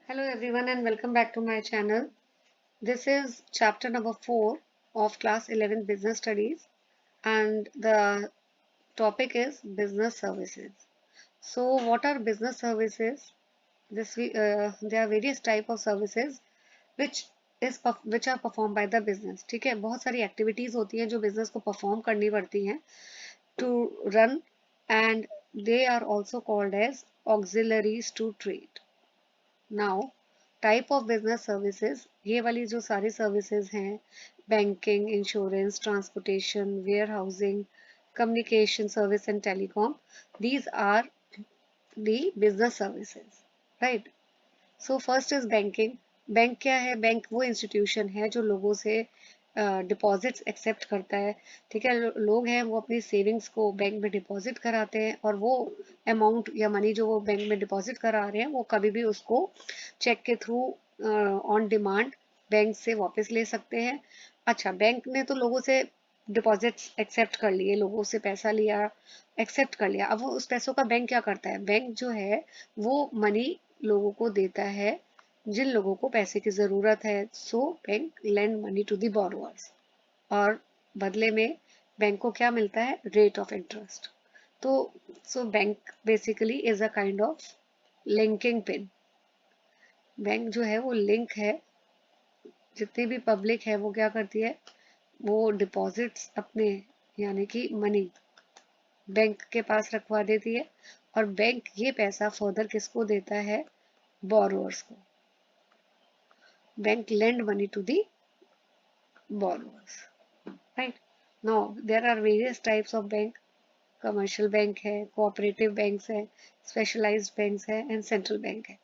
Hello everyone and welcome back to my channel. This is chapter number 4 of class 11 business studies and the topic is business services. So what are business services? There are various type of services which which are performed by the business. ठीक है, बहुत सारी activities होती हैं जो business को perform करनी पड़ती हैं to run and they are also called as auxiliaries to trade. Now type of business services, ये वाली जो सारी सर्विसेज हैं, banking, insurance, transportation, warehousing, communication service and telecom, these are the business services, right. So first is banking. Bank क्या है? Bank वो institution है जो लोगों से डिपॉजिट्स एक्सेप्ट करता है. ठीक है, लोग हैं वो अपनी सेविंग्स को बैंक में डिपॉजिट कराते हैं और वो अमाउंट या मनी जो वो बैंक में डिपॉजिट करा रहे हैं वो कभी भी उसको चेक के थ्रू ऑन डिमांड बैंक से वापस ले सकते हैं. अच्छा, बैंक ने तो लोगों से डिपॉजिट्स एक्सेप्ट कर लिए, लोगों से पैसा लिया, एक्सेप्ट कर लिया. अब वो उस पैसों का बैंक क्या करता है? बैंक जो है वो मनी लोगों को देता है जिन लोगों को पैसे की जरूरत है. So bank lend money to the borrowers और बदले में बैंक को क्या मिलता है? Rate of interest. तो so bank basically is a kind of linking pin. Bank जो है वो लिंक है. जितनी भी पब्लिक है वो क्या करती है? वो डिपॉजिट्स अपने यानी कि मनी बैंक के पास रखवा देती है और बैंक ये पैसा फर्दर किसको देता है? बोरोअर्स को. Bank lend money to the borrowers, right. Now there are various types of bank. Commercial bank है, कोऑपरेटिव बैंक्स है, स्पेशलाइज्ड बैंक्स है एंड सेंट्रल बैंक है.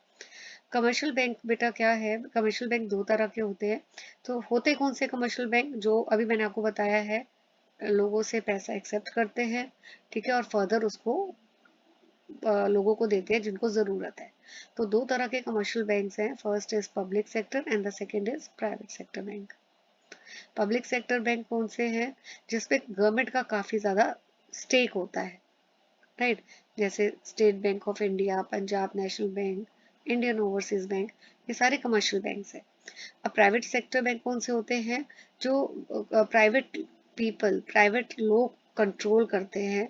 कमर्शियल बैंक बेटा क्या है? कमर्शियल बैंक दो तरह के होते हैं. तो होते कौन से कमर्शियल बैंक? जो अभी मैंने आपको बताया है, लोगों से पैसा एक्सेप्ट करते हैं, ठीक है, और फर्दर उसको लोगों को देते हैं जिनको ज़रूरत है. तो दो तरह के कमर्शियल बैंक्स हैं. First is public sector and the second is private sector bank. Public sector bank कौन से हैं? जिसपे गवर्नमेंट का काफ़ी ज़्यादा स्टेक होता है, राइट. जैसे state bank of India, Punjab national bank, Indian overseas bank, ये सारे कमर्शियल बैंक्स हैं. अब प्राइवेट सेक्टर बैंक कौन से होते हैं? जो प्राइवेट पीपल, प्राइवेट लोग कंट्रोल करते हैं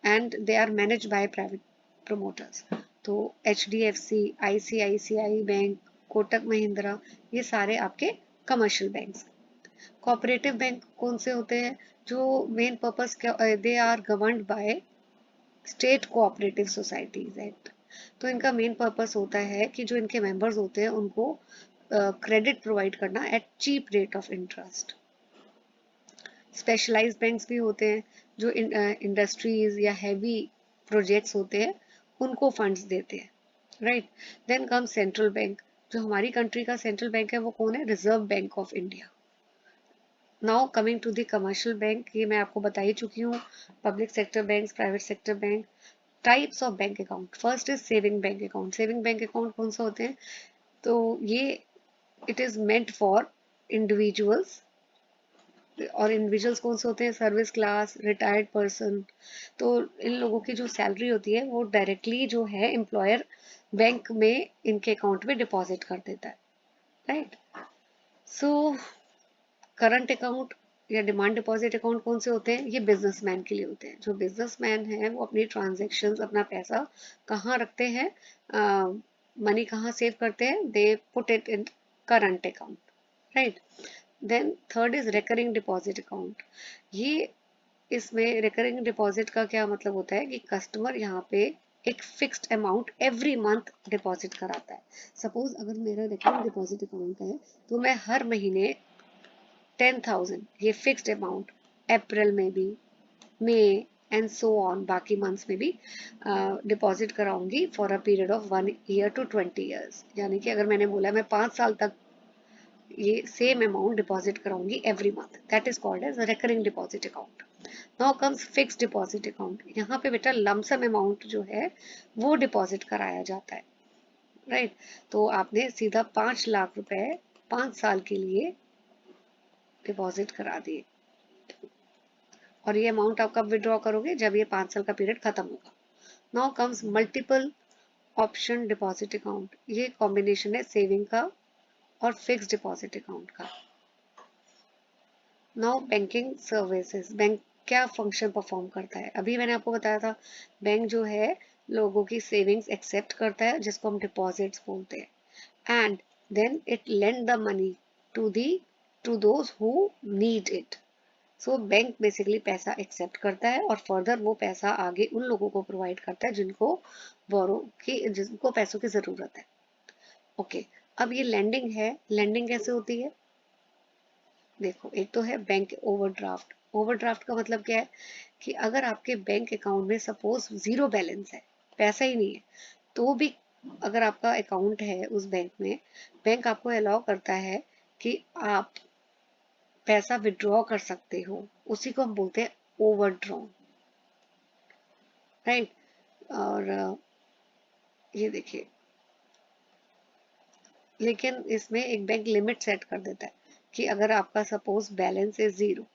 and they are manage by private promoters. तो HDFC, ICICI bank, Kotak Mahindra, ये सारे आपके कमर्शियल बैंक्स. कोऑपरेटिव बैंक कौन से होते हैं? जो main purpose they are governed by state cooperative societies act. तो इनका मेन पर्पस होता है कि जो इनके मेंबर्स होते हैं उनको क्रेडिट प्रोवाइड करना at cheap rate of interest. Specialised banks भी होते हैं जो इंडस्ट्रीज या हैवी प्रोजेक्ट्स होते हैं उनको फंड्स देते हैं, right. Then come central bank. जो हमारी कंट्री का सेंट्रल बैंक है वो कौन है? Reserve Bank of India. Now coming to the commercial bank, ये मैं आपको बता ही चुकी हूँ. Public sector bank, private sector bank. Types of bank account. First is saving bank account. Saving bank account कौन सा होते हैं? तो ये it is meant for individuals. और इंडिविजुअल्स कौन से होते हैं? Service class, retired person. तो इन लोगों की जो सैलरी होती है वो डायरेक्टली जो है एम्प्लॉयर बैंक में इनके अकाउंट में डिपॉजिट कर देता है, राइट. सो करंट अकाउंट या डिमांड डिपॉजिट अकाउंट कौन से होते हैं? ये बिजनेसमैन के लिए होते हैं. जो बिजनेसमैन है वो अपनी ट्रांजेक्शन्स, अपना पैसा कहाँ रखते हैं? मनी कहाँ सेव करते हैं? They put it in current account, right. Then third is recurring deposit account. ये इसमें रिकरिंग डिपॉजिट का क्या मतलब होता है कि कस्टमर यहाँ पे एक fixed amount every month deposit कराता है. सपोज अगर मेरा रिकरिंग डिपॉजिट अकाउंट है तो मैं हर महीने 10,000, ये फिक्स्ड अमाउंट, अप्रैल में भी, मई एंड सो ऑन, बाकी मंथ्स में भी डिपॉजिट कराऊंगी for a period of 1 year to 20 years. यानी कि अगर मैंने बोला मैं 5 साल तक ये सेम अमाउंट डिपॉजिट कराऊंगी every month, that is called as recurring deposit account. Now comes fixed deposit account. यहाँ पे बेटा लमसम अमाउंट जो है वो डिपॉजिट कराया जाता है, राइट. तो आपने सीधा 5 लाख रुपए 5 साल के लिए डिपॉजिट करा दिए और ये अमाउंट आप कब विड्रॉ करोगे? जब ये 5 साल का पीरियड खत्म होगा. Now comes multiple option deposit account, ये कॉम्बिनेशन है सेविंग का और फिक्स डिपॉजिट अकाउंट का। नाउ बैंकिंग सर्विसेज, बैंक क्या फंक्शन परफॉर्म करता है? अभी मैंने आपको बताया था बैंक जो है लोगों की सेविंग्स एक्सेप्ट करता है जिसको हम डिपॉजिट्स बोलते हैं, and then it lend the money to the to those who need it. So bank basically पैसा एक्सेप्ट करता है और फर्दर वो पैसा आगे उन लोगों को प्रोवाइड करता है जिनको जिनको पैसों की जरूरत है। ओके, अब ये लैंडिंग है, लैंडिंग कैसे होती है? देखो, एक तो है बैंक ओवरड्राफ्ट। ओवरड्राफ्ट का मतलब क्या है कि अगर आपके बैंक अकाउंट में सपोज जीरो बैलेंस है, पैसा ही नहीं है, तो भी अगर आपका अकाउंट है उस बैंक में, बैंक आपको अलाउ करता है कि आप पैसा विड्रॉ कर सकते हो, उसी को हम बोलते हैं ओवरड्रॉ, राइट। और ये देखिए, लेकिन इसमें एक बैंक लिमिट सेट कर देता है कि अगर आपका सपोज बैलेंस है जीरो,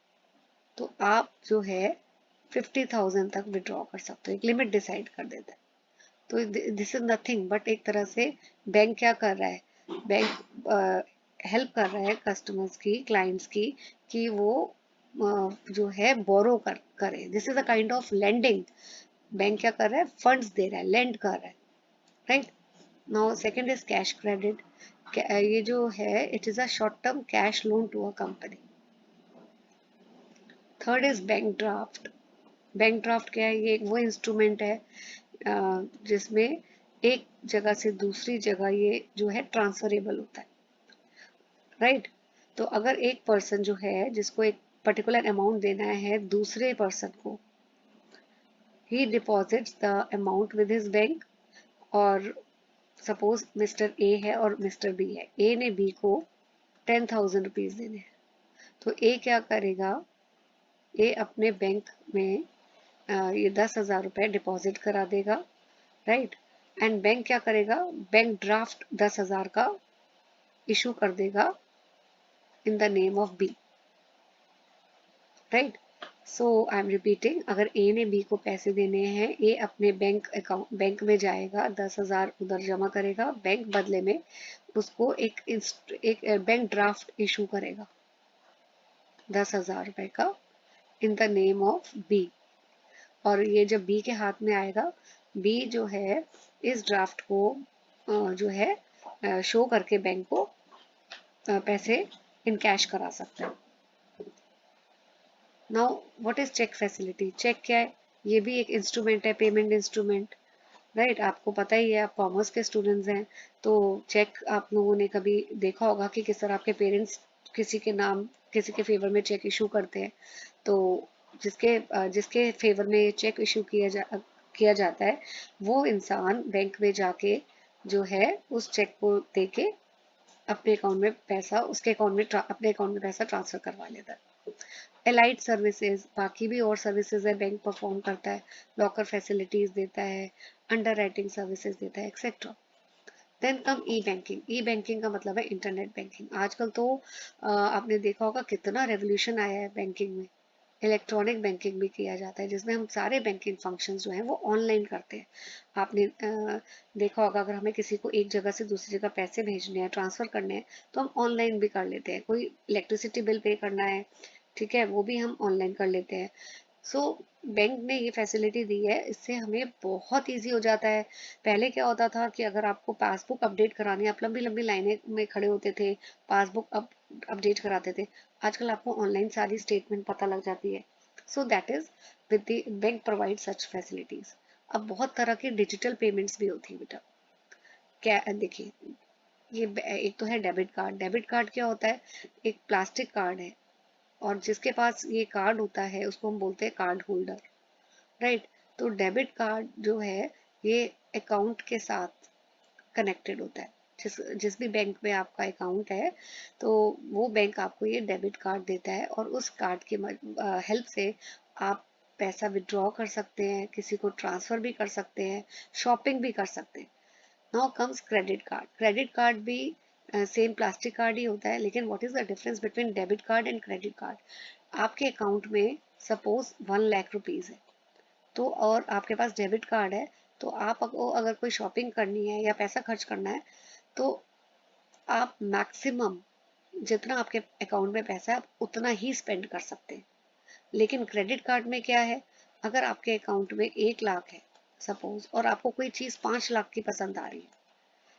तो आप जो है 50,000 तक विड्रॉ कर सकते हो, एक लिमिट डिसाइड कर देता है। तो दिस इज नथिंग बट एक तरह से बैंक क्या कर रहा है, बैंक हेल्प कर रहा है कस्टमर्स की, क्लाइंट्स की, कि वो जो है बोरो करे। This is a kind of lending. Bank क्या कर रहा है, फंड्स दे रहा है, लेंड कर रहा है, right. Now second is cash credit. ये जो है it is a short term cash loan to a company. Third is bank draft. Bank draft क्या है? ये वो इंस्ट्रूमेंट है जिसमें एक जगह से दूसरी जगह ये जो है ट्रांसफरेबल होता है, राइट। तो अगर एक पर्सन जो है जिसको एक पर्टिकुलर अमाउंट देना है दूसरे पर्सन को, ही deposits the amount with his bank. और सपोज मिस्टर ए है और मिस्टर बी है, ए ने बी को 10,000 रुपीज देने हैं, तो ए क्या करेगा, ए अपने बैंक में ये 10,000 रुपए डिपॉजिट करा देगा, राइट। एंड बैंक क्या करेगा, बैंक ड्राफ्ट 10,000 का इशू कर देगा in the name of B, right. So I am repeating, अगर ए ने बी को पैसे देने हैं, ए अपने बैंक में जाएगा, 10,000 उधर जमा करेगा, बैंक बदले में उसको एक बैंक ड्राफ्ट इशू करेगा 10,000 रुपए का in the name of B. और ये जब बी के हाथ में आएगा, बी जो है इस ड्राफ्ट को जो है शो करके बैंक को पैसे इन कैश करा सकते हैं। Now what is cheque facility? Cheque क्या है? ये भी एक इंस्ट्रूमेंट है, पेमेंट इंस्ट्रूमेंट, राइट। आपको पता ही है, आप कॉमर्स के स्टूडेंट्स हैं, तो चेक आप लोगों ने कभी देखा होगा कि किस तरह आपके पेरेंट्स किसी के नाम, किसी के फेवर में चेक इशू करते हैं। तो जिसके फेवर में चेक इशू किया जाता है, वो इंसान बैंक में जाके जो है उस चेक को देके अपने अकाउंट में पैसा, उसके अकाउंट में अपने अकाउंट में पैसा ट्रांसफर करवा लेता है। एलाइड सर्विसेज, बाकी भी और सर्विसेज है बैंक परफॉर्म करता है, लॉकर फैसिलिटीज देता है, अंडर राइटिंग सर्विसेज देता है, एक्सेट्रा। देन कम ई बैंकिंग। ई बैंकिंग का मतलब है इंटरनेट बैंकिंग। आजकल तो आपने देखा होगा कितना रेवोल्यूशन आया है बैंकिंग में। इलेक्ट्रॉनिक बैंकिंग भी किया जाता है जिसमें हम सारे बैंकिंग फंक्शंस जो हैं वो ऑनलाइन करते हैं। आपने देखा होगा, अगर हमें किसी को एक जगह से दूसरी जगह पैसे भेजने हैं, ट्रांसफर करने हैं, तो हम ऑनलाइन भी कर लेते हैं। कोई इलेक्ट्रिसिटी बिल पे करना है, ठीक है, वो भी हम ऑनलाइन कर लेते हैं। सो बैंक ने ये फैसिलिटी दी है, इससे हमें बहुत इजी हो जाता है। पहले क्या होता था कि अगर आपको पासबुक अपडेट करानी, आप लंबी लंबी लाइनें में खड़े होते थे, पासबुक अपडेट कराते थे। आजकल आपको ऑनलाइन सारी स्टेटमेंट पता लग जाती है। सो that is with the bank provide such facilities. अब बहुत तरह की डिजिटल पेमेंट्स भी होती है बेटा। क्या देखिए, ये एक तो है डेबिट कार्ड। डेबिट कार्ड क्या होता है? एक प्लास्टिक कार्ड है, और जिसके पास ये कार्ड होता है उसको हम बोलते हैं कार्ड होल्डर, राइट। तो डेबिट कार्ड जो है ये अकाउंट के साथ कनेक्टेड होता है। जिस भी बैंक में आपका अकाउंट है, तो वो बैंक आपको ये डेबिट कार्ड देता है, और उस कार्ड की हेल्प से आप पैसा विड्रॉ कर सकते हैं, किसी को ट्रांसफर भी कर सकते हैं, शॉपिंग भी कर सकते हैं। Now comes credit card. Credit card भी सेम प्लास्टिक कार्ड ही होता है, लेकिन what is the difference between debit card and credit card? आपके अकाउंट में सपोज 1 लाख रुपीज है, तो और आपके पास डेबिट कार्ड है, तो आपको अगर कोई शॉपिंग करनी है या पैसा खर्च करना है तो आप मैक्सिमम जितना आपके अकाउंट में पैसा है आप उतना ही स्पेंड कर सकते हैं। लेकिन क्रेडिट कार्ड में क्या है, अगर आपके अकाउंट में 1 लाख है सपोज, और आपको कोई चीज 5 लाख की पसंद आ रही है,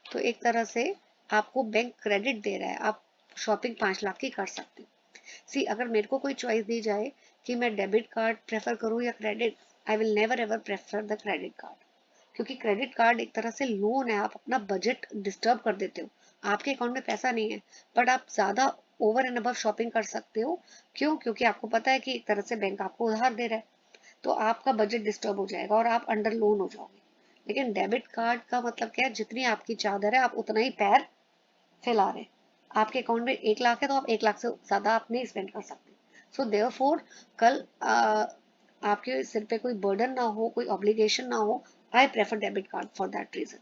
तो एक तरह से आपको बैंक क्रेडिट दे रहा है, आप शॉपिंग 5 लाख की कर सकते हो। सी, अगर मेरे को कोई चॉइस दी जाए कि मैं डेबिट कार्ड प्रेफर करूं या credit, I will never ever prefer the credit card. क्योंकि क्रेडिट कार्ड एक तरह से लोन है, आप अपना बजट डिस्टर्ब कर देते हो। आपके अकाउंट में पैसा नहीं है बट आप ज्यादा ओवर एंड अबव शॉपिंग कर सकते हो। क्यों? क्योंकि आपको पता है कि एक तरह से बैंक आपको उधार दे रहा है, तो आपका बजट डिस्टर्ब हो जाएगा और आप अंडर लोन हो जाओगे। लेकिन डेबिट कार्ड का मतलब क्या है, जितनी आपकी चादर है आप उतना ही पैर फैला रहे। आपके अकाउंट में 1 लाख है तो आप 1 लाख से ज्यादा आप नहीं स्पेंड कर सकते। सो देयरफॉर कल आपके सिर पे कोई बर्डन ना हो, कोई ऑब्लिगेशन ना हो, I prefer debit card for that reason.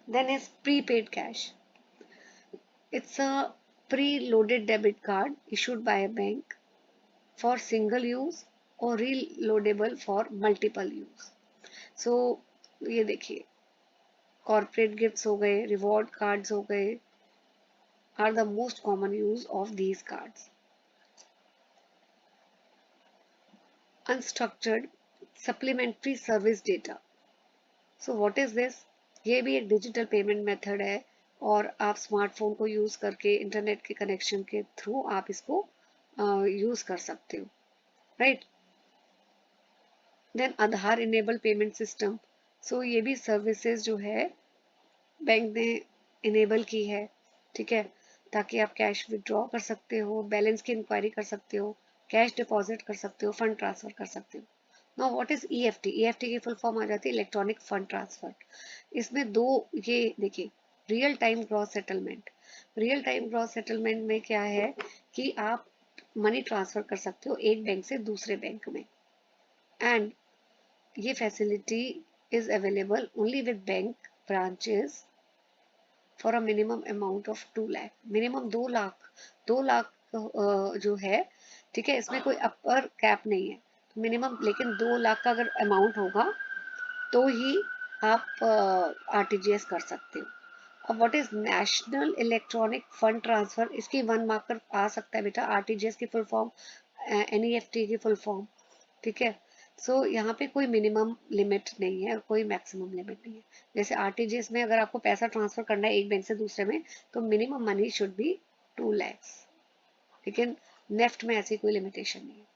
Then is prepaid cash. It's a pre-loaded debit card issued by a bank for single use or reloadable for multiple use. So ये देखिए, corporate gifts हो गए, reward cards हो गए, are the most common use of these cards. Unstructured supplementary service data. So what is this? ये भी एक digital payment method है और आप स्मार्टफोन को यूज करके इंटरनेट के कनेक्शन के थ्रू आप इसको यूज कर सकते हो, राइट। देन आधार इनेबल पेमेंट सिस्टम। सो ये भी सर्विसेज जो है बैंक ने इनेबल की है, ठीक है, ताकि आप कैश विड्रॉ कर सकते हो, बैलेंस की इंक्वायरी कर सकते हो, कैश डिपॉजिट कर सकते हो, फंड ट्रांसफर कर सकते हो। Now what is EFT? EFT की फुल फॉर्म आ जाती है इलेक्ट्रॉनिक फंड ट्रांसफर। इसमें दो, ये देखिए, real time gross settlement. Real time gross settlement में क्या है कि आप मनी ट्रांसफर कर सकते हो एक बैंक से दूसरे बैंक में, एंड ये facility is available only with bank branches for a minimum amount of 2 lakh. Minimum 2 lakh, 2 lakh जो है, ठीक है, इसमें कोई अपर कैप नहीं है, तो मिनिमम, लेकिन 2 लाख का अगर अमाउंट होगा तो ही आप आरटीजीएस कर सकते हो। अब what is national electronic fund transfer? इसकी 1 मार्कर आ सकता है बेटा, आरटीजीएस की फुल फॉर्म, एनईएफटी की फुल फॉर्म, ठीक है। सो यहाँ पे कोई मिनिमम लिमिट नहीं है, कोई मैक्सिमम लिमिट नहीं है। जैसे आरटीजीएस में अगर आपको पैसा ट्रांसफर करना है एक बैंक से दूसरे में, तो minimum money should be 2 lakhs, लेकिन नेफ्ट में ऐसी कोई लिमिटेशन नहीं है।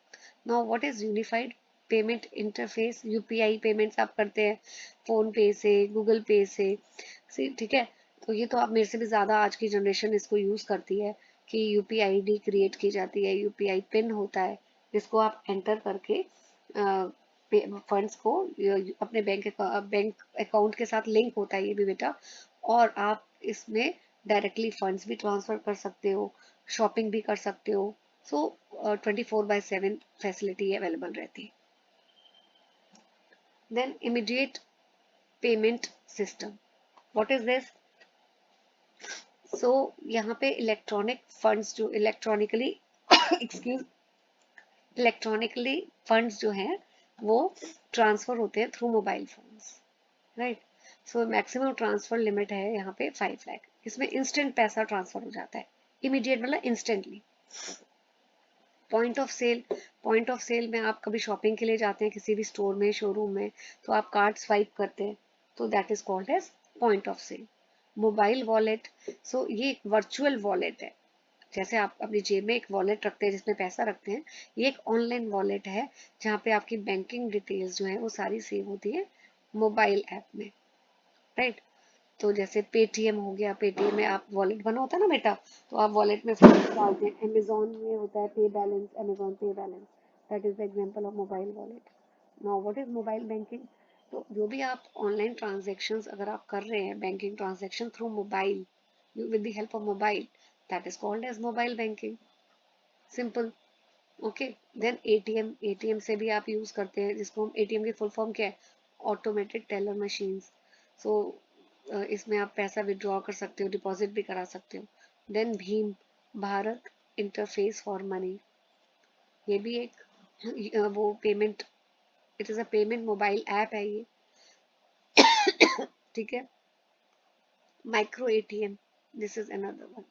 Now what is unified payment interface? UPI payments आप करते हैं फोन पे से, गूगल पे से, ठीक है। तो ये तो आप मेरे से भी ज्यादा आज की जनरेशन इसको यूज करती है कि यूपीआई आईडी क्रिएट की जाती है, यूपीआई पिन होता है जिसको आप एंटर करके फंड्स को अपने बैंक अकाउंट के साथ लिंक होता है ये भी बेटा, और आप इसमें डायरेक्टली फंड्स भी ट्रांसफर कर सकते हो, शॉपिंग भी कर सकते हो। सो 24/7 फैसिलिटी अवेलेबल रहती है। Then immediate payment system, what is this? So यहाँ पे इलेक्ट्रॉनिक फंड्स जो इलेक्ट्रॉनिकली एक्सक्यूज इलेक्ट्रॉनिकली फंड्स जो हैं वो ट्रांसफर होते हैं through mobile phones, right. So maximum transfer limit है यहाँ पे 5 लाख। इसमें इंस्टेंट पैसा ट्रांसफर हो जाता है, इमीडिएट मतलब इंस्टेंटली। पॉइंट ऑफ सेल में आप कभी शॉपिंग के लिए जाते हैं किसी भी स्टोर में, शोरूम में, तो आप कार्ड स्वाइप करते हैं, तो that is called as point of sale. Mobile wallet, so ये एक वर्चुअल वॉलेट है। जैसे आप अपनी जेब में एक वॉलेट रखते हैं जिसमें पैसा रखते हैं, ये एक ऑनलाइन वॉलेट है जहाँ पे आपकी बैंकिंग डिटेल्स जो है वो सारी सेव होती है मोबाइल ऐप में, राइट। तो जैसे पेटीएम हो गया, पेटीएम में आप वॉलेट बना होता है ना बेटा, तो आप वॉलेट में फंड डालते हैं। अमेजोन में होता है पे बैलेंस, अमेजोन पे balance, that is the example of mobile wallet. Now what is mobile banking? तो जो भी आप ऑनलाइन ट्रांजेक्शन्स अगर आप कर रहे हैं, banking transaction through mobile with the help of mobile, that is called as mobile banking, simple। Okay. Then ATM, ATM से भी आप यूज करते हैं, जिसको हम एटीएम की फुल फॉर्म क्या है? Automated teller machines. सो इसमें आप पैसा विड्रॉ कर सकते हो, डिपॉजिट भी करा सकते हो। देन भीम, भारत इंटरफेस फॉर मनी, ये भी एक वो payment, it is a payment mobile app है ये। ठीक है, micro ATM, this is another one.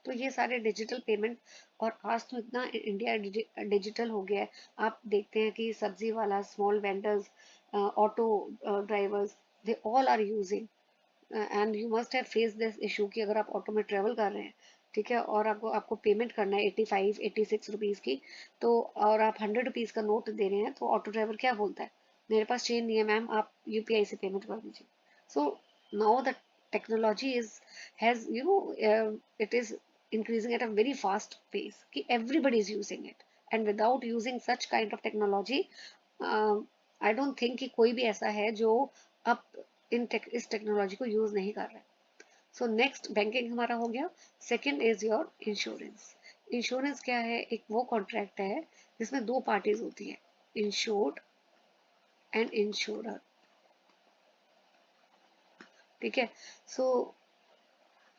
तो ये सारे डिजिटल पेमेंट, और आज तो इतना इंडिया डिजिटल हो गया है। आप देखते हैं कि सब्जी वाला, small vendors, auto drivers, they all are using, and you must have face this issue कि अगर आप ऑटो में ट्रेवल कर रहे हैं, ठीक है, और आपको आपको पेमेंट करना है 85-86 रुपीज़ की, तो और आप 100 रुपीज़ का नोट दे रहे हैं, तो ऑटो ड्राइवर क्या बोलता है, मेरे पास चेंज नहीं है मैम, आप यूपीआई से पेमेंट कर दीजिए। So now the technology is has it is increasing at a very fast pace कि everybody is using it, and without using such kind of technology, I don't think कि कोई भी ऐसा है जो अब इस टेक्नोलॉजी को यूज नहीं कर रहा है। सो नेक्स्ट बैंकिंग हमारा हो गया। Second is your insurance. Insurance क्या है, एक वो कॉन्ट्रैक्ट है जिसमें दो पार्टीज होती हैं, इंश्योर्ड एंड इंश्योरर, ठीक है। सो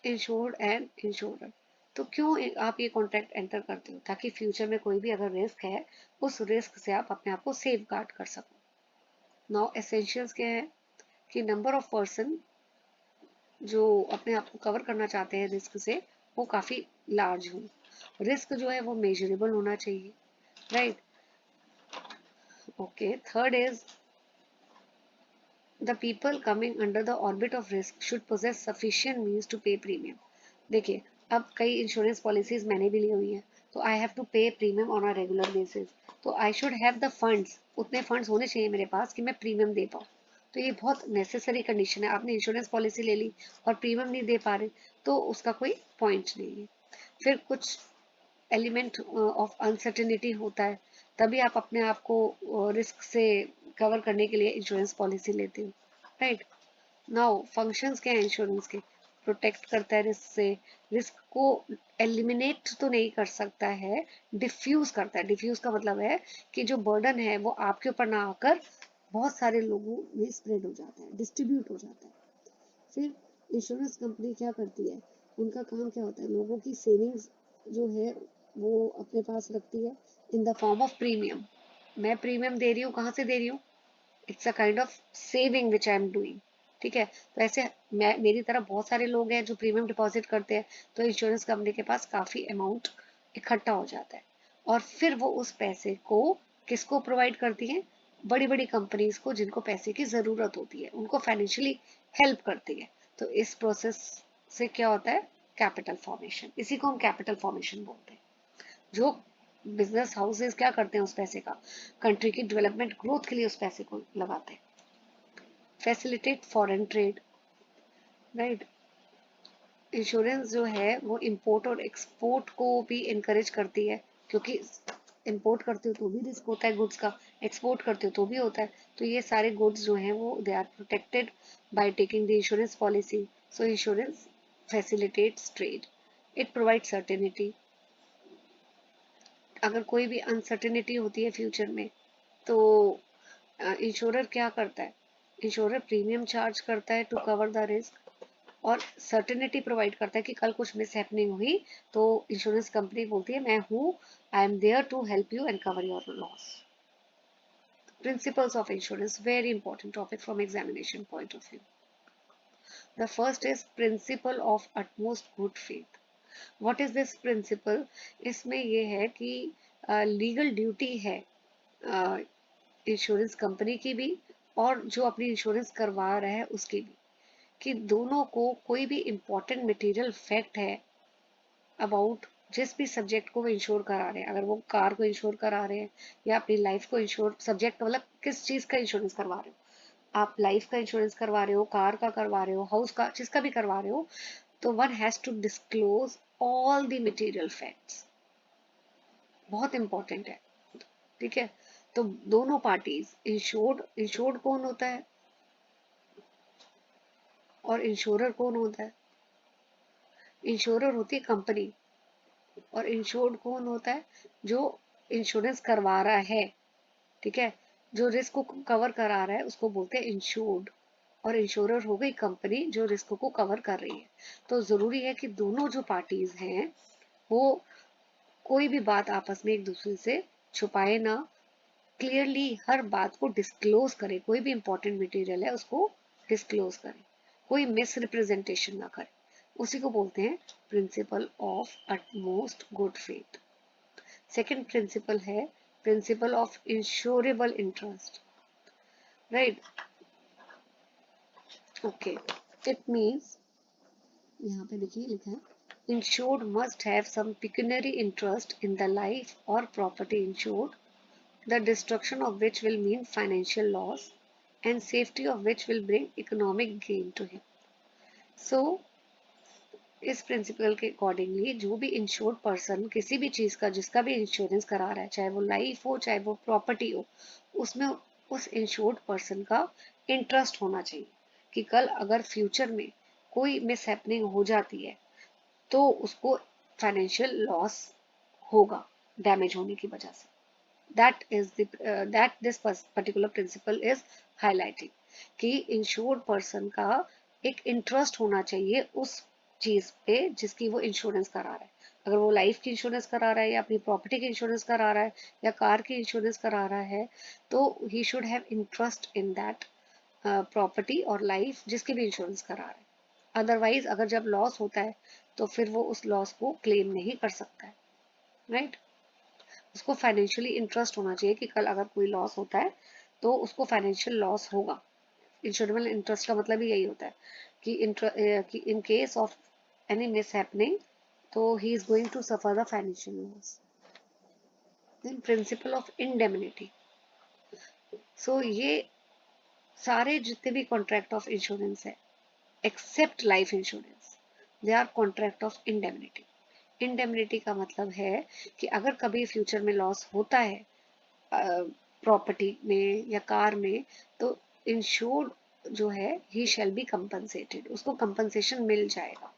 इंश्योर्ड एंड इंश्योरर, तो क्यों आप ये कॉन्ट्रैक्ट एंटर करते हो, ताकि फ्यूचर में कोई भी अगर रिस्क है, उस रिस्क से आप अपने आप को सेफ गार्ड कर सको। नाउ एसेंशियल्स क्या है कि नंबर ऑफ पर्सन जो अपने आप को कवर करना चाहते हैं रिस्क से, वो काफी लार्ज हो। रिस्क जो है वो मेजरेबल होना चाहिए, right. Okay, third is the people coming under the orbit of risk should possess sufficient means to pay premium. देखिए, अब कई इंश्योरेंस पॉलिसीज मैंने भी ली हुई है, तो I have to pay premium on a regular basis, तो I should have the funds, उतने फंड्स होने चाहिए मेरे पास कि मैं प्रीमियम दे पाऊँ। तो ये बहुत नेसेसरी कंडीशन है। आपने इंश्योरेंस पॉलिसी ले ली और प्रीमियम नहीं दे पा रहे, तो उसका कोई पॉइंट नहीं है। फिर कुछ एलिमेंट ऑफ अनसर्टेनिटी होता है, तभी आप अपने आप को रिस्क से कवर करने के लिए इंश्योरेंस पॉलिसी लेते हो, राइट। नाउ फंक्शंस क्या है इंश्योरेंस के, प्रोटेक्ट करता है रिस्क से, रिस्क को एलिमिनेट तो नहीं कर सकता है, डिफ्यूज करता है। डिफ्यूज का मतलब है कि जो बर्डन है वो आपके ऊपर ना आकर बहुत सारे लोगों में स्प्रेड हो जाता है, डिस्ट्रीब्यूट हो जाता है। फिर इंश्योरेंस कंपनी क्या करती है, उनका काम क्या होता है, लोगों की सेविंग्स जो है वो अपने पास रखती है in the form of premium. मैं प्रीमियम दे रही हूँ, कहाँ से दे रही हूँ, it's a kind of saving which I am doing, ठीक है। तो ऐसे मैं, मेरी तरह बहुत सारे लोग हैं जो प्रीमियम डिपॉजिट करते हैं, तो इंश्योरेंस कंपनी के पास काफी अमाउंट इकट्ठा हो जाता है, और फिर वो उस पैसे को किसको प्रोवाइड करती है, बड़ी बड़ी कंपनीज को, जिनको पैसे की जरूरत होती है, उनको फाइनेंशियली हेल्प करती है। तो इस प्रोसेस से क्या होता है, कैपिटल फॉर्मेशन, इसी को हम कैपिटल फॉर्मेशन बोलते हैं। जो बिजनेस हाउसेस क्या करते हैं उस पैसे का, कंट्री की डेवलपमेंट ग्रोथ के लिए उस पैसे को लगाते हैं। Facilitate foreign trade, right. Insurance जो है वो इंपोर्ट और एक्सपोर्ट को भी इनकरेज करती है, क्योंकि इंपोर्ट करते हो तो भी रिस्क होता है गुड्स का, एक्सपोर्ट करते हो तो भी होता है। तो ये सारे गुड्स जो हैं वो they are protected by taking the insurance policy. So insurance facilitates trade, it provide certainty. अगर कोई भी अनसर्टेनिटी होती है फ्यूचर में, तो इंश्योरर क्या करता है, इंश्योरर प्रीमियम चार्ज करता है टू कवर द रिस्क, और सर्टेनिटी प्रोवाइड करता है कि कल कुछ मिस हैपनिंग हुई तो इंश्योरेंस कंपनी बोलती है मैं हूँ, I am there to help you and cover your loss. Principles of insurance, very important topic from examination point of view. The first is principle of utmost good faith. What is this principle? इसमें ये है कि legal duty है insurance company की भी, और जो अपनी इंश्योरेंस करवा रहा है उसकी भी, कि दोनों को कोई भी इम्पोर्टेंट मटेरियल फैक्ट है अबाउट जिस भी सब्जेक्ट को वो इंश्योर करा रहे हैं, अगर वो कार को इंश्योर करा रहे हैं या अपनी लाइफ को इंश्योर, सब्जेक्ट मतलब किस चीज का इंश्योरेंस करवा रहे हो, आप लाइफ का इंश्योरेंस करवा रहे हो, कार का करवा रहे हो, हाउस का, जिसका भी करवा रहे हो, तो one has to disclose all the material facts, बहुत इंपॉर्टेंट है, ठीक है। तो दोनों पार्टीज, इंश्योर्ड, इंश्योर्ड कौन होता है और इंश्योरर कौन होता है, इंश्योरर होती है कंपनी, और इंश्योर्ड कौन होता है, जो इंश्योरेंस करवा रहा है, ठीक है, जो रिस्क को कवर करा रहा है उसको बोलते हैं इंश्योर्ड, और इंश्योरर हो गई कंपनी जो रिस्क को कवर कर रही है। तो जरूरी है कि दोनों जो पार्टीज हैं वो कोई भी बात आपस में एक दूसरे से छुपाए ना, क्लियरली हर बात को डिस्क्लोज करे, कोई भी इंपॉर्टेंट मटेरियल है उसको डिस्क्लोज करे, कोई मिस रिप्रेजेंटेशन ना करे, उसी को बोलते हैं principle of utmost good faith. Second principle है principle of insurable interest, right. Okay, it means यहाँ पे देखिए लिखा है insured must have some pecuniary interest in the life or property insured, the destruction of which will mean financial loss and safety of which will bring economic gain to him. So इस principal के accordingly जो भी insured person किसी भी चीज का जिसका भी इंश्योरेंस करा रहा है, चाहे वो लाइफ हो चाहे वो प्रॉपर्टी हो, उसमें उस इंश्योर्ड पर्सन का इंटरेस्ट होना चाहिए कि कल अगर फ्यूचर में कोई मिस हैपनिंग हो जाती है तो उसको फाइनेंशियल लॉस होगा डैमेज होने की वजह से। that this particular principle is highlighting कि इंश्योर्ड पर्सन का एक इंटरेस्ट होना चाहिए उस चीज पे जिसकी वो इंश्योरेंस करा रहा है। अगर वो लाइफ की इंश्योरेंस करा रहा है या अपनी प्रॉपर्टी की इंश्योरेंस करा रहा है या कार की इंश्योरेंस करा रहा है, तो he should have interest in that property और लाइफ जिसकी भी इंश्योरेंस करा रहा है। अदरवाइज अगर जब लॉस होता है तो फिर वो उस लॉस को क्लेम नहीं कर सकता है, राइट। उसको फाइनेंशियली इंटरेस्ट होना चाहिए कि कल अगर कोई लॉस होता है तो उसको फाइनेंशियल लॉस होगा। इंश्योरेबल इंटरेस्ट का मतलब ही यही होता है कि in case of any mishappening तो he is going to suffer the financial loss. Then principle of indemnity. So ये सारे जितने भी कॉन्ट्रैक्ट ऑफ इंश्योरेंस है except life insurance, they are contract of indemnity. Indemnity का मतलब है कि अगर कभी फ्यूचर में लॉस होता है प्रॉपर्टी में या कार में, तो इंश्योर्ड जो है ही शैल बी कंपनसेटेड, उसको कंपनसेशन मिल जाएगा,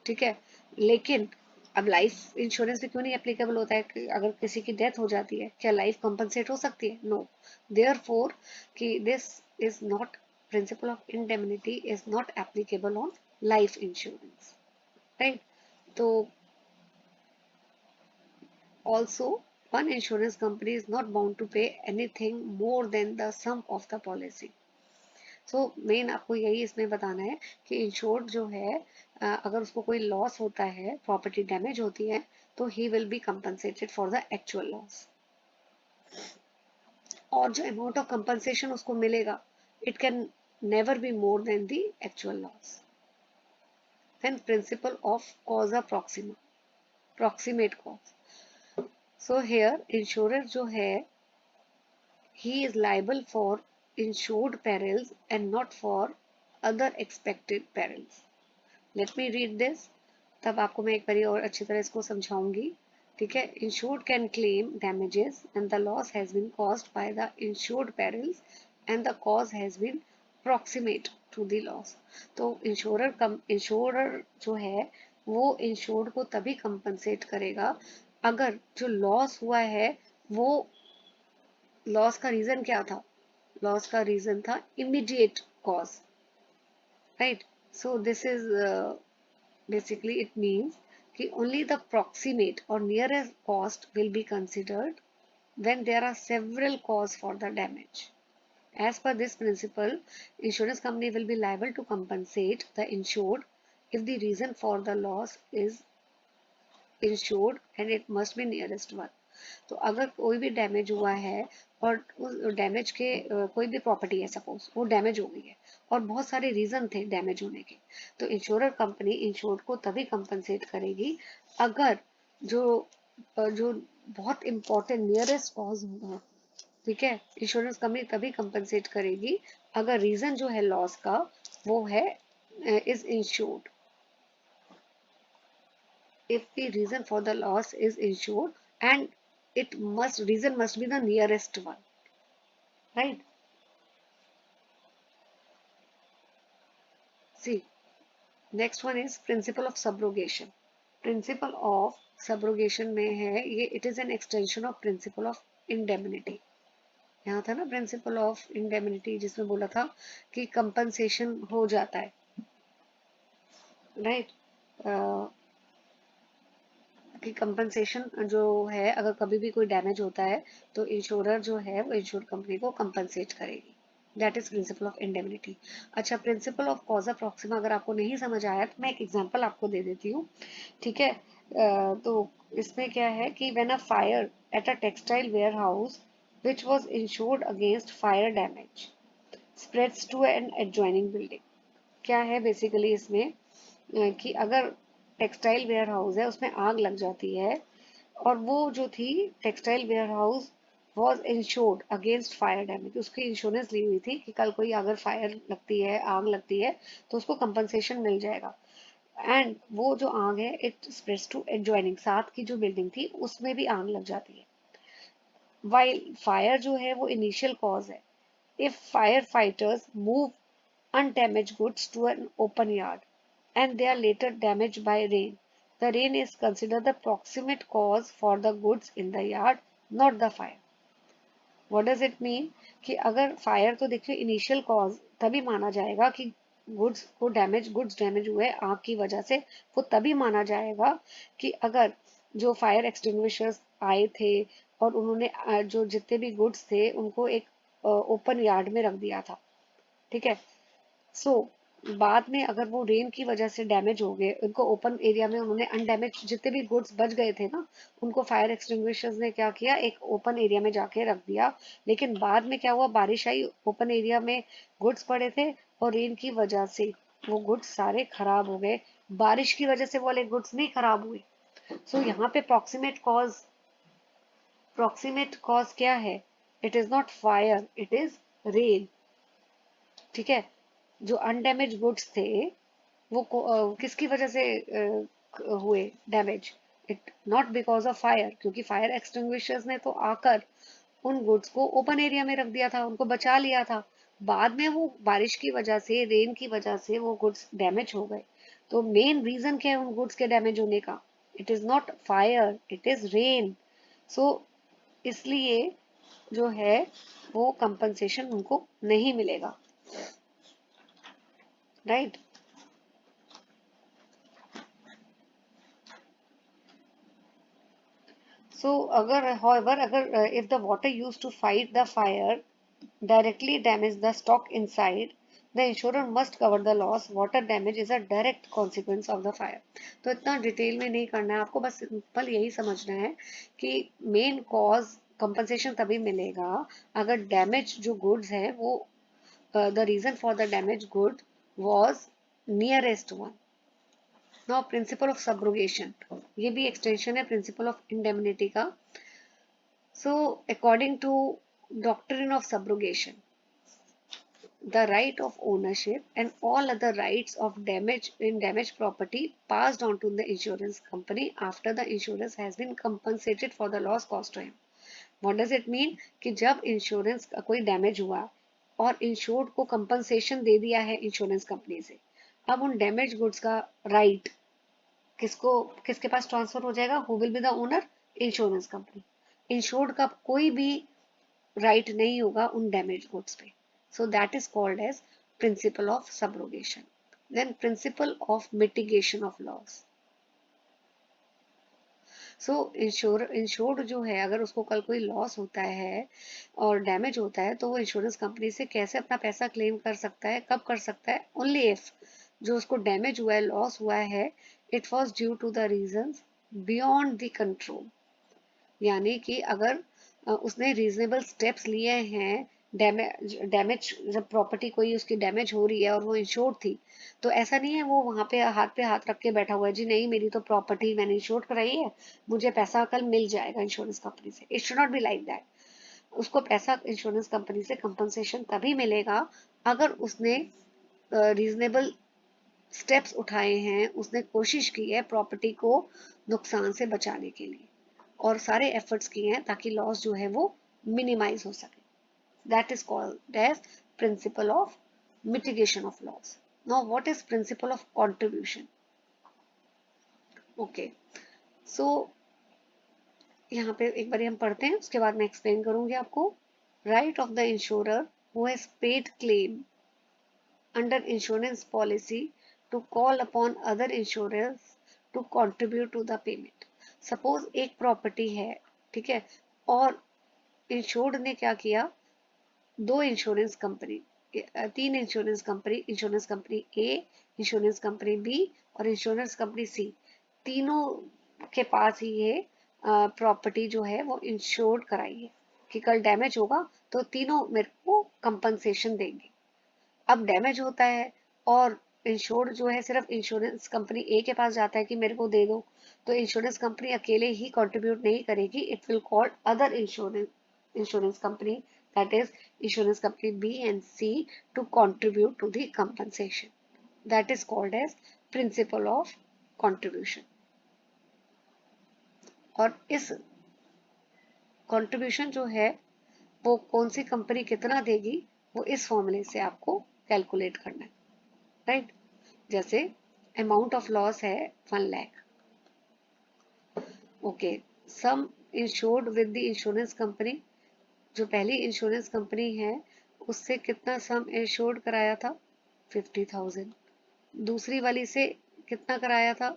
ठीक है। लेकिन अब लाइफ इंश्योरेंस भी क्यों नहीं एप्लीकेबल होता है कि अगर किसी की डेथ हो जाती है क्या लाइफ कंपनसेट हो सकती है? नो। देयरफॉर कि this is not principal of indemnity is not applicable on life insurance, right. तो also, one insurance company is not bound to pay anything more than the sum of the policy. So main आपको यही इसमें बताना है कि insured जो है अगर उसको कोई लॉस होता है, प्रॉपर्टी डैमेज होती है, तो he will be compensated for the actual loss. और जो अमाउंट ऑफ कंपनसेशन उसको मिलेगा, it can never be more than the actual loss. Then principle of cause proxima, proximate cause. So here insurer जो है he is liable for insured perils and not for other expected perils. Let me read this, तब आपको मैं एक बारी और अच्छी तरह इसको समझाऊंगी, ठीक है। Insured can claim damages and the loss has been caused by the insured perils and the cause has been proximate to the loss. तो इंश्योरर जो है वो इंश्योर्ड को तभी कंपनसेट करेगा अगर जो लॉस हुआ है वो, लॉस का रीजन क्या था? लॉस का रीजन था immediate cause, right. So this is basically it means कि ओनली द प्रॉक्सिमेट और nearest cost will be considered when there are several cause for the damage. As per this principle, insurance company will be liable to compensate the insured if the reason for the loss is insured and it must be nearest one. तो अगर कोई भी damage हुआ है और उस damage के कोई भी प्रॉपर्टी है, सपोज वो डैमेज हो गई है और बहुत सारे रीजन थे डैमेज होने के, तो इंश्योरर कंपनी इंश्योर्ड को तभी कंपनसेट करेगी अगर जो जो बहुत इंपॉर्टेंट नियरेस्ट कॉज होगा, ठीक है। इंश्योरेंस कंपनी तभी कंपनसेट करेगी अगर रीजन जो है लॉस का वो है is insured, if the reason for the loss is insured and reason must be the nearest one, right? See, next one is principle of subrogation. Principle of subrogation में है ये, it is an extension of principle of indemnity. यहाँ था ना principle of indemnity जिसमें बोला था कि कंपनसेशन हो जाता है, राइट। कि कंपनसेशन जो है अगर कभी भी कोई डैमेज होता है तो इंश्योरर जो है वो इंश्योर कंपनी को कंपनसेट करेगी। That is principle of indemnity. अच्छा, प्रिंसिपल ऑफ कॉजा प्रॉक्सिमा अगर आपको नहीं समझ आया तो मैं एक एग्जांपल आपको दे देती हूँ, ठीक है। तो इसमें क्या है कि when a fire at a textile warehouse which was insured against fire damage spreads to an adjoining building. क्या है बेसिकली इसमें कि अगर टेक्सटाइल वेयर हाउस है उसमें आग लग जाती है, और वो जो थी textile warehouse was insured against fire damage, उसकी इंश्योरेंस ली हुई थी कि कल कोई अगर फायर लगती है, आग लगती है, तो उसको कंपनसेशन मिल जाएगा। एंड वो जो आग है इट स्प्रेड्स टू एडजॉइनिंग, साथ की जो बिल्डिंग थी उसमें भी आग लग जाती है। वाइल फायर जो है वो इनिशियल कॉज है। If fire fighters move undamaged goods to an open yard and they are later damaged by rain, the rain is considered the proximate cause for the goods in the yard, not the fire. What does it mean? कि अगर fire तो देखिए initial cause तभी माना जाएगा कि goods damage हुए आग की वजह से, वो तभी माना जाएगा कि अगर जो फायर एक्सटिंग्विशर्स आए थे और उन्होंने जो जितने भी गुड्स थे उनको एक ओपन यार्ड में रख दिया था, ठीक है। सो बाद में अगर वो रेन की वजह से डैमेज हो गए, उनको ओपन एरिया में उन्होंने अनडैमेज जितने भी गुड्स बच गए थे ना, उनको फायर एक्सटिंग्विशर्स ने क्या किया, एक ओपन एरिया में जाके रख दिया। लेकिन बाद में क्या हुआ, बारिश आई, ओपन एरिया में गुड्स पड़े थे और रेन की वजह से वो गुड्स सारे खराब हो गए। बारिश की वजह से वाले गुड्स नहीं खराब हुए। सो यहाँ पे प्रॉक्सिमेट कॉज क्या है? It is not fire, it is rain, ठीक है। जो अनडैमेज गुड्स थे वो किसकी वजह से हुए damage? It not because of fire, क्योंकि फायर एक्सटिंग्विशर्स ने तो आकर उन गुड्स को ओपन एरिया में रख दिया था, उनको बचा लिया था। बाद में वो बारिश की वजह से, रेन की वजह से वो गुड्स डैमेज हो गए। तो मेन रीजन क्या है उन गुड्स के डैमेज होने का? It is not fire, it is rain. So इसलिए जो है वो कंपनसेशन उनको नहीं मिलेगा, right. So, however, if the water used to fight the fire directly damage the stock inside, the insurer must cover the loss. Water damage is a direct consequence of the fire. तो इतना detail में नहीं करना है आपको, बस simple यही समझना है कि मेन कॉज कंपनसेशन तभी मिलेगा अगर डैमेज जो गुड्स है वो the reason for the damage good was nearest one. Now principle of subrogation, ये भी एक्सटेंशन है प्रिंसिपल ऑफ इंडेमनिटी का। So according to doctrine of subrogation, the right of ownership and all other rights of damaged property passed on to the insurance company after the insurance has been compensated for the loss caused to him. What does it mean? कि जब insurance का कोई damage हुआ और insured को compensation दे दिया है insurance company से, अब उन डैमेज गुड्स का राइट किसके पास ट्रांसफर हो जाएगा? Who will be the owner? Insurance company. Insured का कोई भी राइट नहीं होगा उन डैमेज गुड्स पे। So that is called as principle of subrogation. Then principle of mitigation of loss. So insured जो है अगर उसको कल कोई लॉस होता है और डैमेज होता है तो वो इंश्योरेंस कंपनी से कैसे अपना पैसा क्लेम कर सकता है, कब कर सकता है? ओनली इफ जो उसको डैमेज हुआ है, लॉस हुआ है, it was due to the reasons beyond the control. यानी कि अगर उसने रीजनेबल स्टेप्स लिए हैं, डैमेज जब प्रॉपर्टी कोई उसकी डैमेज हो रही है और वो इंश्योर्ड थी, तो ऐसा नहीं है वो वहां पे हाथ रख के बैठा हुआ है, जी नहीं मेरी तो प्रॉपर्टी मैंने इंश्योर्ड कराई है, मुझे पैसा कल मिल जाएगा इंश्योरेंस कंपनी से। It should not be like that. उसको पैसा इंश्योरेंस कंपनी से कंपनसेशन तभी मिलेगा अगर उसने रीजनेबल स्टेप्स उठाए हैं, उसने कोशिश की है प्रॉपर्टी को नुकसान से बचाने के लिए और सारे एफर्ट्स किए हैं ताकि लॉस जो है वो मिनिमाइज हो सके। That is called as principle of mitigation of loss. Now what is principle of contribution? Okay, so यहाँ पे एक बार हम पढ़ते हैं, उसके बाद मैं एक्सप्लेन करूंगी आपको। Right of the insurer who has paid claim under insurance policy to call upon other insurance to contribute to the payment. Suppose एक प्रॉपर्टी है, ठीक है, और इंश्योर्ड ने क्या किया, दो इंश्योरेंस कंपनी, तीन insurance company A, insurance company B और इंश्योरेंस कंपनी सी, तीनों के पास ही ये प्रॉपर्टी जो है वो इंश्योर्ड कराई है कि कल डैमेज होगा तो तीनों मेरे को कंपनसेशन देंगे। अब डैमेज होता है और इंश्योर्ड जो है सिर्फ इंश्योरेंस कंपनी ए के पास जाता है कि मेरे को दे दो, तो इंश्योरेंस कंपनी अकेले ही कंट्रीब्यूट नहीं करेगी, it will call other insurance company, that is insurance company B and C, to contribute to the compensation. That is called as principle of contribution. और इस कंट्रीब्यूशन जो है वो कौन सी कंपनी कितना देगी वो इस फॉर्मूले से आपको कैलकुलेट करना है, राइट? जैसे अमाउंट ऑफ लॉस है 1 lakh, okay, some insured with the insurance company, जो पहली इंश्योरेंस कंपनी है उससे कितना सम इंश्योर्ड कराया था 50,000, दूसरी वाली से कितना कराया था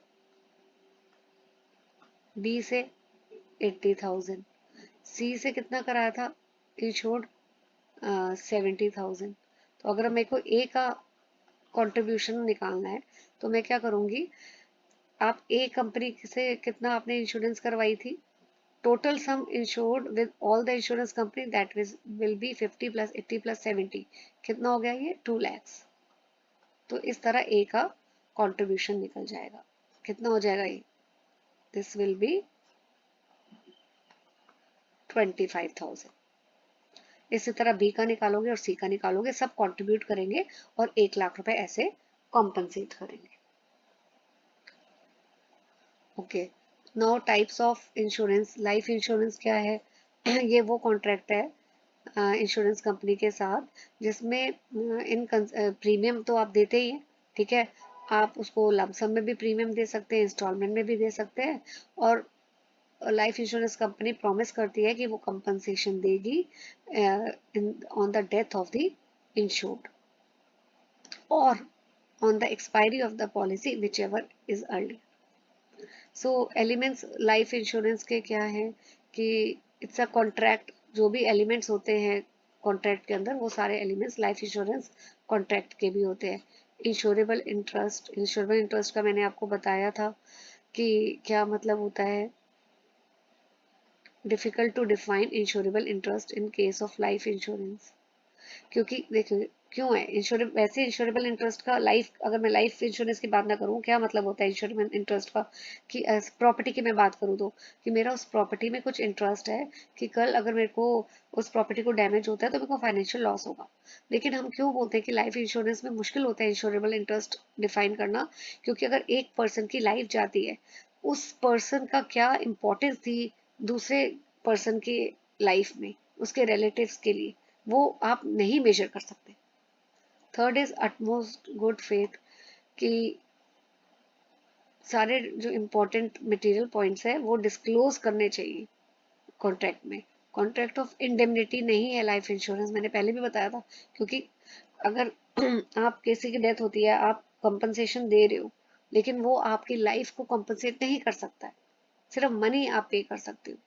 बी से 80,000, सी से कितना कराया था इंश्योर्ड 70,000। तो अगर मेरे को ए का कंट्रीब्यूशन निकालना है तो मैं क्या करूंगी, आप ए कंपनी से कितना आपने इंश्योरेंस करवाई थी, total sum insured with all the insurance company that will be 50 plus 80 plus 70, कितना हो गया ये 2 lakhs। तो इस तरह ए का कंट्रीब्यूशन निकल जाएगा, कितना हो जाएगा ये, दिस विल बी 25,000। इसी तरह बी का निकालोगे और सी का निकालोगे, सब कंट्रीब्यूट करेंगे और 1 लाख रुपए ऐसे कॉम्पनसेट करेंगे। Okay, now types of insurance. Life insurance क्या है? ये वो कॉन्ट्रैक्ट है इंश्योरेंस कंपनी के साथ जिसमें इन प्रीमियम तो आप देते ही हैं, ठीक है, आप उसको लमसम में भी प्रीमियम दे सकते हैं, इंस्टॉलमेंट में भी दे सकते हैं, और लाइफ इंश्योरेंस कंपनी प्रॉमिस करती है कि वो कंपनसेशन देगी on the death of the insured और on the expiry of the policy whichever is early. So elements life insurance के क्या है कि इट्स अ कॉन्ट्रैक्ट, जो भी एलिमेंट्स होते हैं कॉन्ट्रैक्ट के अंदर वो सारे एलिमेंट्स लाइफ इंश्योरेंस कॉन्ट्रैक्ट के भी होते हैं। इंश्योरेबल इंटरेस्ट का मैंने आपको बताया था कि क्या मतलब होता है। Difficult to define insurable interest in case of life insurance, क्योंकि देखिए क्यों है इंश्योरेबल, वैसे इंश्योरेबल इंटरेस्ट का लाइफ, अगर मैं लाइफ इंश्योरेंस की बात ना करूं, क्या मतलब होता है इंश्योरेबल इंटरेस्ट का कि प्रॉपर्टी की मैं बात करूं तो कि मेरा उस प्रॉपर्टी में कुछ इंटरेस्ट है कि कल अगर मेरे को उस प्रॉपर्टी को डैमेज होता है तो मेरे को फाइनेंशियल लॉस होगा। लेकिन हम क्यों बोलते हैं कि लाइफ इंश्योरेंस में मुश्किल होता है इंश्योरेबल इंटरेस्ट डिफाइन करना, क्योंकि अगर एक पर्सन की लाइफ जाती है, उस पर्सन का क्या इंपॉर्टेंस थी दूसरे पर्सन की लाइफ में, उसके रिलेटिव्स के लिए, वो आप नहीं मेजर कर सकते। Third is utmost good faith, कि सारे जो इम्पोर्टेंट मटेरियल पॉइंट्स है वो डिस्क्लोज करने चाहिए कॉन्ट्रैक्ट में। कॉन्ट्रैक्ट ऑफ इंडेमनिटी नहीं है लाइफ इंश्योरेंस, मैंने पहले भी बताया था, क्योंकि अगर आप किसी की डेथ होती है, आप कंपनसेशन दे रहे हो, लेकिन वो आपकी लाइफ को कंपनसेट नहीं कर सकता है, सिर्फ मनी आप पे कर सकते हो।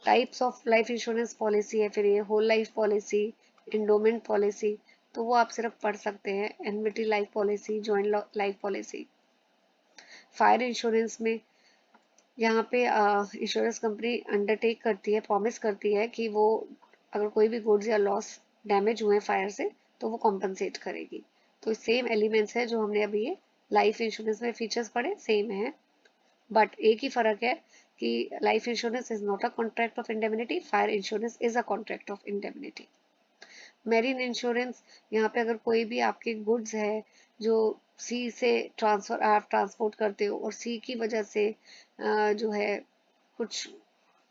Types of life insurance policy है, फिर ये whole life policy, endowment policy, तो वो आप सिर्फ पढ़ सकते हैं। Annuity life policy, joint life policy. Fire insurance में यहाँ पे इंश्योरेंस कंपनी अंडरटेक करती है, प्रॉमिस करती है कि वो अगर कोई भी गुड्स या लॉस डैमेज हुए फायर से तो वो कॉम्पनसेट करेगी। तो सेम एलिमेंट्स है जो हमने अभी ये लाइफ इंश्योरेंस में फीचर्स पढ़े, सेम है, बट एक ही फर्क है कि life insurance is not a contract of indemnity, fire insurance is a contract of indemnity. Marine insurance, यहाँ पे अगर कोई भी आपके गुड्स है जो सी से ट्रांसफर आप ट्रांसपोर्ट करते हो और सी की वजह से जो है कुछ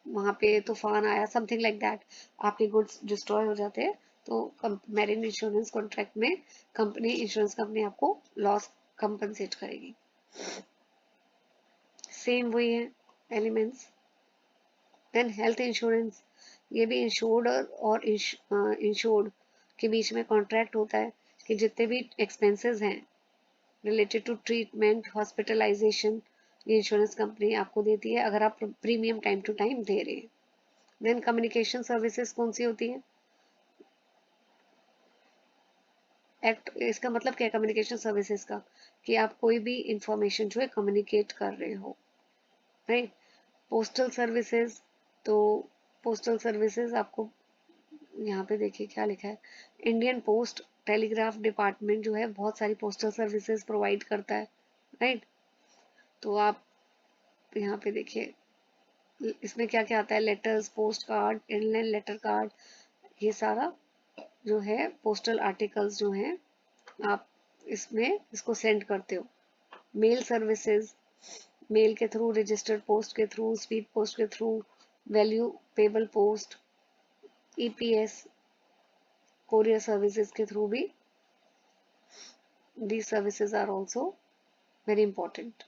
वहाँ पे तूफान आया, समथिंग लाइक दैट, आपके गुड्स डिस्ट्रॉय हो जाते हैं, तो मेरीन इंश्योरेंस कॉन्ट्रैक्ट में कंपनी इंश्योरेंस कंपनी आपको लॉस कंपनसेट करेगी। सेम वही है एलिमेंट्स। देन हेल्थ इंश्योरेंस, ये भी इंश्योर्ड और इंश्योर्ड के बीच में कॉन्ट्रैक्ट होता है कि जितने भी एक्सपेंसेस हैं रिलेटेड टू ट्रीटमेंट, हॉस्पिटलाइजेशन, ये इंश्योरेंस कंपनी आपको देती है अगर आप प्रीमियम टाइम टू टाइम दे रहे हैं। देन कम्युनिकेशन सर्विसेज कौन सी होती है? एक्ट इसका मतलब क्या है कम्युनिकेशन सर्विसेज का, कि आप कोई भी इंफॉर्मेशन जो है कम्युनिकेट कर रहे हो, राइट। पोस्टल सर्विसेज, तो पोस्टल सर्विसेज आपको यहाँ पे देखिए क्या लिखा है, इंडियन पोस्ट टेलीग्राफ डिपार्टमेंट जो है बहुत सारी पोस्टल सर्विसेज प्रोवाइड करता है, राइट। तो आप यहाँ पे देखिए इसमें क्या क्या आता है, letters, post card, inland letter card, ये सारा जो है पोस्टल आर्टिकल्स जो हैं आप इसमें इसको सेंड करते हो। मेल सर्विसेज, मेल के थ्रू, रजिस्टर्ड पोस्ट के थ्रू, स्पीड पोस्ट के through, value payable post, EPS, courier services के थ्रू भी these services are also very important.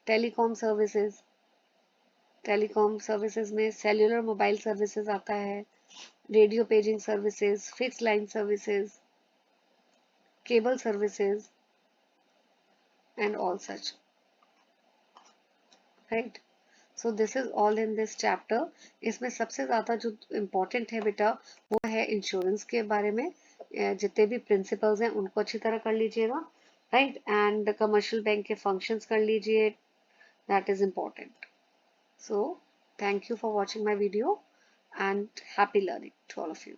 Telecom services, telecom services में सेल्युलर मोबाइल सर्विसेज आता है, radio paging services, fix line services, cable services and all such, right. So this is all in this chapter. इसमें सबसे ज़्यादा जो important है बेटा वो है इंश्योरेंस के बारे में, जितने भी प्रिंसिपल्स हैं उनको अच्छी तरह कर लीजिएगा, राइट। एंड कमर्शियल बैंक के फंक्शंस कर लीजिए, that is important. So, thank you for watching my video and happy learning to all of you.